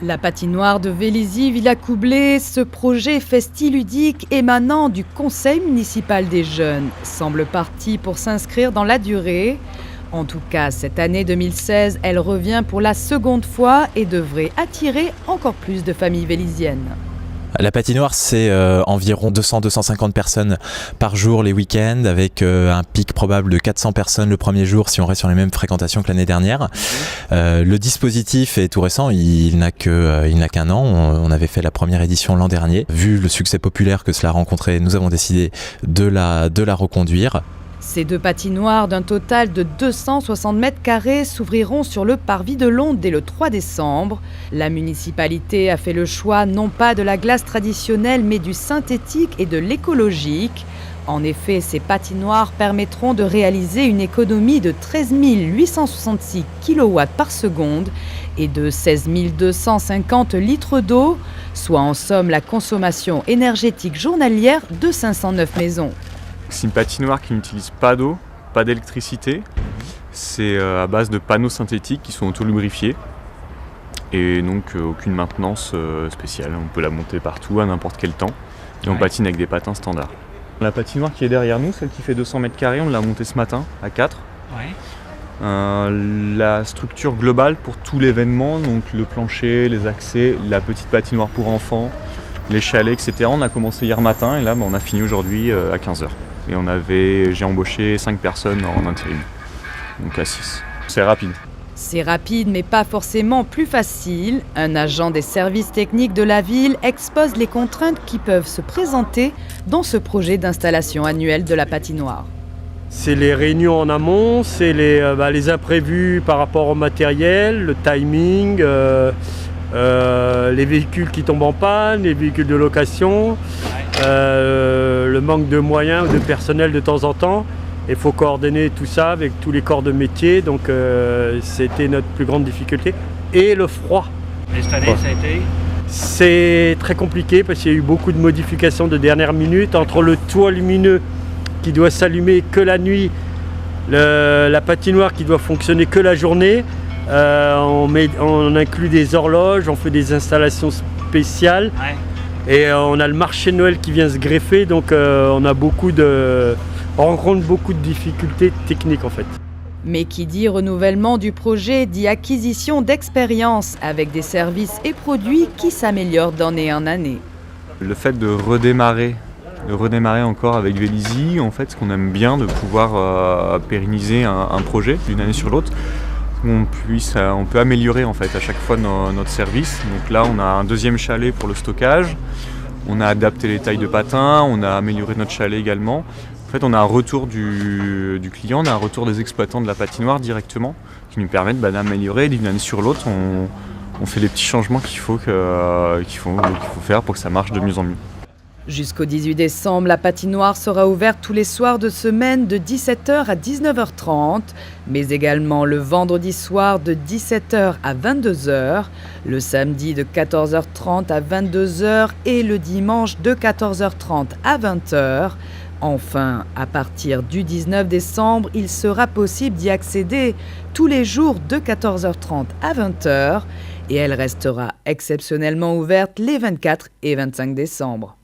La patinoire de Vélizy-Villacoublay, ce projet festi-ludique émanant du conseil municipal des jeunes, semble parti pour s'inscrire dans la durée. En tout cas, cette année 2016, elle revient pour la seconde fois et devrait attirer encore plus de familles véliziennes. La patinoire, c'est environ 200-250 personnes par jour les week-ends, avec un pic probable de 400 personnes le premier jour si on reste sur les mêmes fréquentations que l'année dernière. Le dispositif est tout récent, il n'a qu'un an. On avait fait la première édition l'an dernier. Vu le succès populaire que cela a rencontré, nous avons décidé de la reconduire. Ces deux patinoires d'un total de 260 mètres carrés s'ouvriront sur le parvis de Londres dès le 3 décembre. La municipalité a fait le choix non pas de la glace traditionnelle mais du synthétique et de l'écologique. En effet, ces patinoires permettront de réaliser une économie de 13 866 kW par seconde et de 16 250 litres d'eau, soit en somme la consommation énergétique journalière de 509 maisons. C'est une patinoire qui n'utilise pas d'eau, pas d'électricité. C'est à base de panneaux synthétiques qui sont auto-lubrifiés. Et donc aucune maintenance spéciale. On peut la monter partout, à n'importe quel temps. Et on patine avec des patins standards. La patinoire qui est derrière nous, celle qui fait 200 mètres carrés, on l'a montée ce matin à 4. La structure globale pour tout l'événement, donc le plancher, les accès, la petite patinoire pour enfants, les chalets, etc. On a commencé hier matin et là on a fini aujourd'hui à 15h. Et j'ai embauché 5 personnes en intérim, donc à 6. C'est rapide. C'est rapide mais pas forcément plus facile. Un agent des services techniques de la ville expose les contraintes qui peuvent se présenter dans ce projet d'installation annuelle de la patinoire. C'est les réunions en amont, c'est les imprévus par rapport au matériel, le timing, les véhicules qui tombent en panne, les véhicules de location, le manque de moyens ou de personnel de temps en temps. Il faut coordonner tout ça avec tous les corps de métier, donc c'était notre plus grande difficulté. Et le froid. Et cette année, ça a été ? C'est très compliqué parce qu'il y a eu beaucoup de modifications de dernière minute entre le toit lumineux qui doit s'allumer que la nuit, la patinoire qui doit fonctionner que la journée. On inclut des horloges, on fait des installations spéciales et on a le marché de Noël qui vient se greffer, donc on rencontre beaucoup de difficultés techniques en fait. Mais qui dit renouvellement du projet dit acquisition d'expérience avec des services et produits qui s'améliorent d'année en année. Le fait de redémarrer encore avec Vélizy, en fait, ce qu'on aime bien, de pouvoir pérenniser un projet d'une année sur l'autre. On peut améliorer en fait à chaque fois notre service. Donc là, on a un deuxième chalet pour le stockage. On a adapté les tailles de patins, on a amélioré notre chalet également. En fait, on a un retour du client, on a un retour des exploitants de la patinoire directement, qui nous permettent d'améliorer d'une année sur l'autre. On fait les petits changements qu'il faut faire pour que ça marche de mieux en mieux. Jusqu'au 18 décembre, la patinoire sera ouverte tous les soirs de semaine de 17h à 19h30, mais également le vendredi soir de 17h à 22h, le samedi de 14h30 à 22h et le dimanche de 14h30 à 20h. Enfin, à partir du 19 décembre, il sera possible d'y accéder tous les jours de 14h30 à 20h et elle restera exceptionnellement ouverte les 24 et 25 décembre.